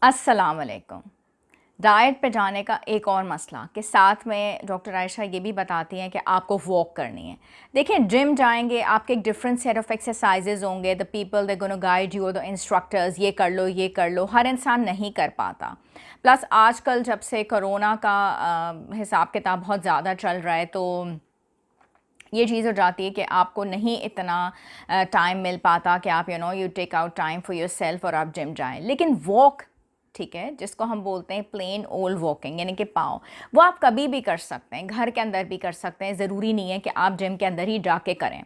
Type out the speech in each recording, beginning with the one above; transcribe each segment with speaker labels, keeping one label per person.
Speaker 1: अस्सलाम वालेकुम। डाइट पे जाने का एक और मसला कि साथ में डॉक्टर आयशा ये भी बताती हैं कि आपको वॉक करनी है। देखिए, जिम जाएंगे, आपके एक डिफरेंट सेट ऑफ एक्सरसाइजेज होंगे, the people they gonna guide you, the instructors, ये कर लो ये कर लो, हर इंसान नहीं कर पाता। प्लस आजकल जब से कोरोना का हिसाब किताब बहुत ज़्यादा चल रहा है, तो ये चीज़ हो जाती है कि आपको नहीं इतना टाइम मिल पाता कि आप you take out time for yourself और आप जिम जाएं। लेकिन वॉक, ठीक है, जिसको हम बोलते हैं प्लेन ओल्ड वॉकिंग, यानी कि पाँव, वो आप कभी भी कर सकते हैं, घर के अंदर भी कर सकते हैं। ज़रूरी नहीं है कि आप जिम के अंदर ही जाके करें।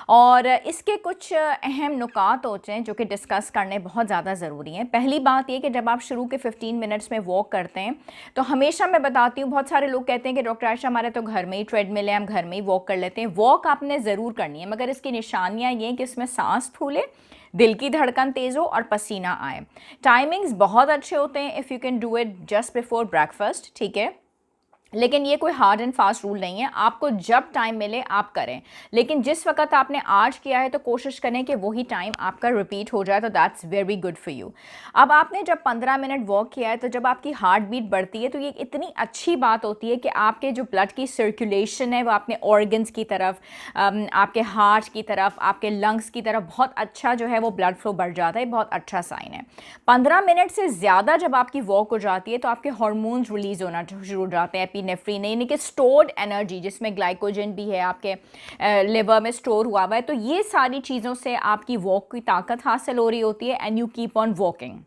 Speaker 1: और इसके कुछ अहम नुकात होते हैं जो कि डिस्कस करने बहुत ज़्यादा ज़रूरी हैं। पहली बात ये कि जब आप शुरू के 15 मिनट्स में वॉक करते हैं, तो हमेशा मैं बताती हूँ, बहुत सारे लोग कहते हैं कि डॉक्टर आयशा हमारे तो घर में ही ट्रेडमिल है, हम घर में ही वॉक कर लेते हैं। वॉक आपने ज़रूर करनी है, मगर इसकी निशानियाँ ये हैं कि इसमें सांस फूले, दिल की धड़कन तेज़ हो और पसीना आए। टाइमिंग्स बहुत अच्छे होते हैं if you can do it just before breakfast, ठीक है। लेकिन ये कोई हार्ड एंड फास्ट रूल नहीं है, आपको जब टाइम मिले आप करें। लेकिन जिस वक्त आपने आज किया है तो कोशिश करें कि वही टाइम आपका रिपीट हो जाए, तो that's very good for you. अब आपने जब 15 मिनट वॉक किया है, तो जब आपकी हार्ट बीट बढ़ती है तो ये इतनी अच्छी बात होती है कि आपके जो ब्लड की सर्कुलेशन है वो अपने ऑर्गन्स की तरफ, आपके हार्ट की तरफ, आपके लंग्स की तरफ बहुत अच्छा जो है वो ब्लड फ्लो बढ़ जाता है। बहुत अच्छा साइन है। 15 मिनट से ज़्यादा जब आपकी वॉक हो जाती है तो आपके हार्मोन्स रिलीज़ होना शुरू हो जाते हैं, एपिनेफ्रिन, यानी कि स्टोर्ड एनर्जी, जिसमें ग्लाइकोजन भी है, आपके लिवर में स्टोर हुआ है। तो ये सारी चीज़ों से आपकी वॉक की ताकत हासिल हो रही होती है, and you keep on walking.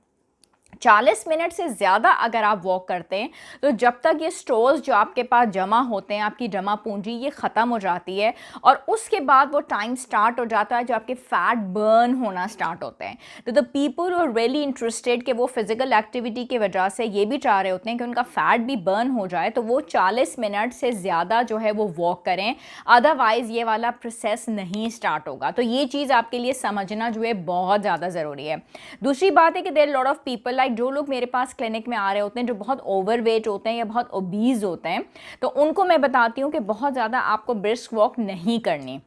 Speaker 1: 40 minute से ज़्यादा अगर आप वॉक करते हैं तो जब तक ये स्टोर्स जो आपके पास जमा होते हैं, आपकी जमा पूंजी, ये ख़त्म हो जाती है, और उसके बाद वो टाइम स्टार्ट हो जाता है जो आपके फैट बर्न होना स्टार्ट होते हैं। तो the people are really interested कि वो फिजिकल एक्टिविटी की वजह से ये भी चाह रहे होते हैं कि उनका फैट भी बर्न हो जाए, तो वो 40 मिनट से ज़्यादा जो है वो वॉक करें, अदरवाइज़ ये वाला प्रोसेस नहीं स्टार्ट होगा। तो ये चीज़ आपके लिए समझना जो है बहुत ज़्यादा ज़रूरी है। दूसरी बात है कि there lot of people, like जो लोग मेरे पास क्लिनिक में आ रहे होते हैं जो बहुत ओवरवेट होते हैं या बहुत ओबीज होते हैं, तो उनको मैं बताती हूँ कि बहुत ज़्यादा आपको ब्रिस्क वॉक नहीं करनी।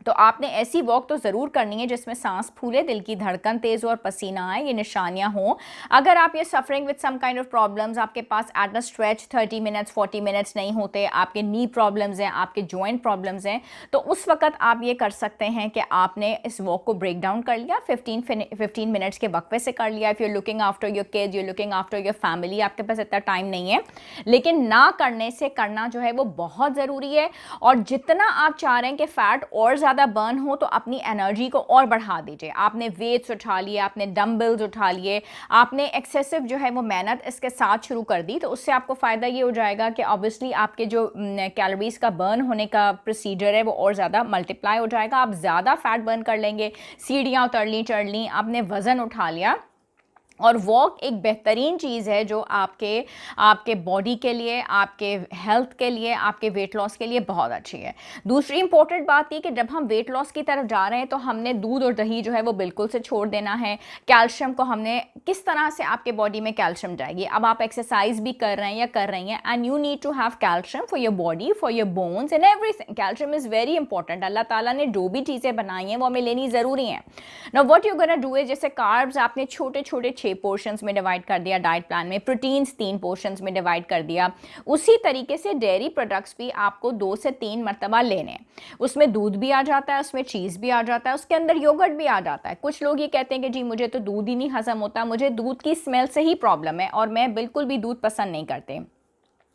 Speaker 1: तो आपने ऐसी वॉक तो ज़रूर करनी है जिसमें सांस फूले, दिल की धड़कन तेज़ हो और पसीना आए, ये निशानियां हों। अगर आप ये suffering with some kind of problems, आपके पास at a stretch 30 minutes 40 minutes नहीं होते, आपके नी प्रॉब्लम्स हैं, आपके जॉइंट प्रॉब्लम्स हैं, तो उस वक्त आप ये कर सकते हैं कि आपने इस वॉक को ब्रेक डाउन कर लिया, 15 मिनट्स के वक्फे से कर लिया। If you looking after your kids, you looking after your family, आपके पास इतना टाइम नहीं है, लेकिन ना करने से करना जो है वो बहुत ज़रूरी है। और जितना आप चाह रहे हैं कि फ़ैट और ज़्यादा बर्न हो, तो अपनी एनर्जी को और बढ़ा दीजिए। आपने वेट्स उठा लिए, आपने डंबल्स उठा लिए, आपने एक्सेसिव जो है वो मेहनत इसके साथ शुरू कर दी, तो उससे आपको फ़ायदा ये हो जाएगा कि ऑब्वियसली आपके जो कैलोरीज का बर्न होने का प्रोसीजर है वो और ज़्यादा मल्टीप्लाई हो जाएगा। आप ज़्यादा फैट बर्न कर लेंगे, सीढ़ियाँ उतर ली, चढ़ ली, आपने वज़न उठा लिया। और वॉक एक बेहतरीन चीज़ है जो आपके आपके बॉडी के लिए, आपके हेल्थ के लिए, आपके वेट लॉस के लिए बहुत अच्छी है। दूसरी इंपॉर्टेंट बात ये कि जब हम वेट लॉस की तरफ जा रहे हैं तो हमने दूध और दही जो है वो बिल्कुल से छोड़ देना है। कैल्शियम को हमने, किस तरह से आपके बॉडी में कैल्शियम जाएगी, अब आप एक्सरसाइज भी कर रहे हैं या कर रही हैं, and you need to have calcium for your body, for your bones and everything. Calcium is very important. Allah ताला ने जो भी चीज़ें बनाई हैं वो हमें लेनी ज़रूरी है। Now what you gonna do है, जैसे कार्ब्स आपने छोटे छोटे 6 पोर्शंस में डिवाइड कर दिया डाइट प्लान में, प्रोटीन्स 3 पोर्शंस में डिवाइड कर दिया, उसी तरीके से डेयरी प्रोडक्ट्स भी आपको 2 से 3 मरतबा लेने हैं। उसमें दूध भी आ जाता है, उसमें चीज़ भी आ जाता है, उसके अंदर योगर्ट भी आ जाता है। कुछ लोग ये कहते हैं कि जी मुझे तो दूध ही नहीं हजम होता, मुझे दूध की स्मेल से ही प्रॉब्लम है और मैं बिल्कुल भी दूध पसंद नहीं करते।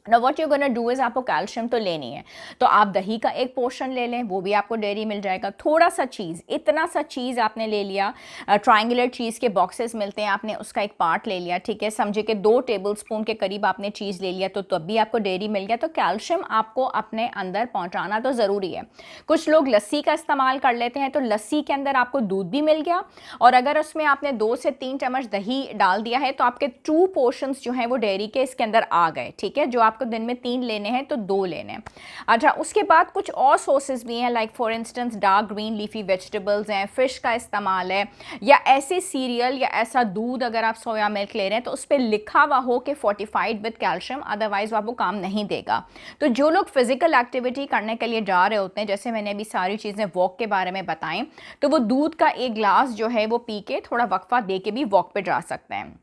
Speaker 1: Now what you're gonna do is, आपको कैल्शियम तो लेनी है, तो आप दही का एक पोर्शन ले लें, वो भी आपको डेयरी मिल जाएगा। थोड़ा सा चीज़, इतना सा चीज़ आपने ले लिया, ट्रायंगुलर चीज़ के बॉक्सेस मिलते हैं, आपने उसका एक पार्ट ले लिया, ठीक है, समझे कि 2 टेबलस्पून के करीब आपने चीज़ ले लिया, तो तब भी आपको डेयरी मिल गया। तो कैल्शियम आपको अपने अंदर पहुँचाना तो ज़रूरी है। कुछ लोग लस्सी का इस्तेमाल कर लेते हैं, तो लस्सी के अंदर आपको दूध भी मिल गया, और अगर उसमें आपने 2 से 3 चम्मच दही डाल दिया है तो आपके 2 पोर्शंस जो हैं वो डेयरी के इसके अंदर आ गए, ठीक है। जो आपको दिन में 3 लेने हैं तो 2 लेने हैं। अच्छा, उसके बाद कुछ और सोर्सेज भी हैं, like for instance dark green leafy vegetables हैं, फिश का इस्तेमाल है, या ऐसे सीरियल या ऐसा दूध, अगर आप सोया मिल्क ले रहे हैं तो उस पर लिखा हुआ हो कि फोर्टिफाइड विद कैल्शियम, अदरवाइज वो आपको काम नहीं देगा। तो जो लोग फिजिकल एक्टिविटी करने के लिए जा रहे होते हैं, जैसे मैंने अभी सारी चीज़ें वॉक के बारे में बताएं, तो वो दूध का एक ग्लास जो है वो पी के थोड़ा वक्फा दे के भी वॉक पे जा सकते हैं।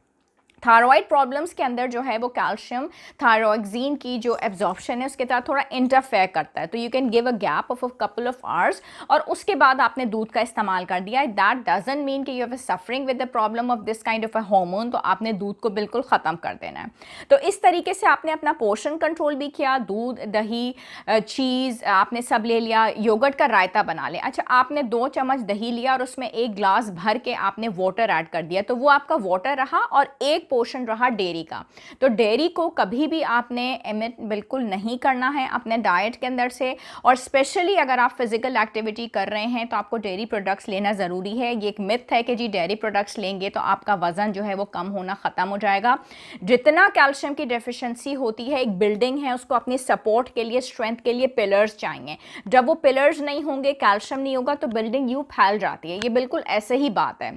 Speaker 1: थायराइड प्रॉब्लम्स के अंदर जो है वो कैल्शियम थायरोक्सिन की जो एब्जॉर्प्शन है उसके साथ थोड़ा इंटरफेयर करता है, तो you can give a gap of a couple of hours और उसके बाद आपने दूध का इस्तेमाल कर दिया, दैट डजंट मीन कि you have suffering with the problem of this kind of a hormone, तो आपने दूध को बिल्कुल ख़त्म कर देना है। तो इस तरीके से आपने अपना पोर्शन कंट्रोल भी किया, दूध, दही, चीज़ आपने सब ले लिया, योगर्ट का रायता बना लिया। अच्छा, आपने 2 चम्मच दही लिया और उसमें 1 ग्लास भर के आपने वाटर ऐड कर दिया, तो वो आपका वाटर रहा और एक पोर्शन रहा डेयरी का। तो डेयरी को कभी भी आपने एमिट बिल्कुल नहीं करना है अपने डाइट के अंदर से, और स्पेशली अगर आप फिजिकल एक्टिविटी कर रहे हैं तो आपको डेयरी प्रोडक्ट्स लेना ज़रूरी है। ये एक मिथ है कि जी डेयरी प्रोडक्ट्स लेंगे तो आपका वज़न जो है वो कम होना ख़त्म हो जाएगा। जितना कैल्शियम की डेफिशिएंसी होती है, एक बिल्डिंग है, उसको अपनी सपोर्ट के लिए, स्ट्रेंथ के लिए पिलर्स चाहिए। जब वो पिलर्स नहीं होंगे, कैल्शियम नहीं होगा, तो बिल्डिंग यूँ फैल जाती है। ये बिल्कुल ऐसे ही बात है।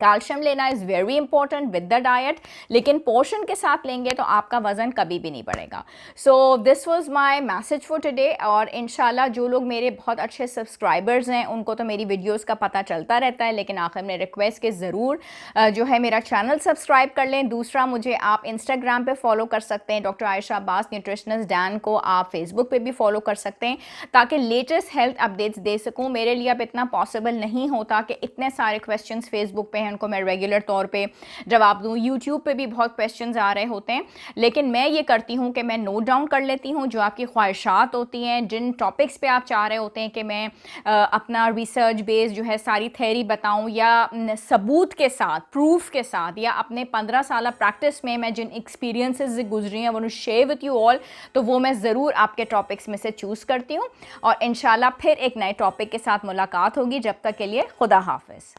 Speaker 1: कैल्शियम लेना is very important with the diet, लेकिन पोर्शन के साथ लेंगे तो आपका वज़न कभी भी नहीं बढ़ेगा। So this was my message for today, और इंशाल्लाह जो लोग मेरे बहुत अच्छे सब्सक्राइबर्स हैं उनको तो मेरी वीडियोस का पता चलता रहता है, लेकिन आखिर में रिक्वेस्ट के ज़रूर जो है मेरा चैनल सब्सक्राइब कर लें। दूसरा, मुझे आप इंस्टाग्राम पे फॉलो कर सकते हैं, doctor Ayesha Abbas nutritionist Dan को आप फेसबुक पे भी फॉलो कर सकते हैं, ताकि लेटेस्ट हेल्थ अपडेट्स दे सकूँ। मेरे लिए अब इतना पॉसिबल नहीं होता कि इतने सारे क्वेश्चंस फेसबुक पे हैं उनको मैं रेगुलर तौर पे जवाब दूँ। यूट्यूब पे भी बहुत क्वेश्चंस आ रहे होते हैं, लेकिन मैं ये करती हूँ कि मैं नोट डाउन कर लेती हूँ जो आपकी ख्वाहिशात होती हैं, जिन टॉपिक्स पे आप चाह रहे होते हैं कि मैं अपना रिसर्च बेस जो है सारी थ्योरी बताऊँ, या सबूत के साथ, प्रूफ के साथ, या अपने 15 साल प्रैक्टिस में मैं जिन एक्सपीरियंसेस से गुजरी हैं वो शेयर विद यू ऑल, तो वो मैं ज़रूर आपके टॉपिक्स में से चूज़ करती हूँ। और इंशाल्लाह फिर एक नए टॉपिक के साथ मुलाकात होगी। जब तक के लिए खुदा हाफिज़।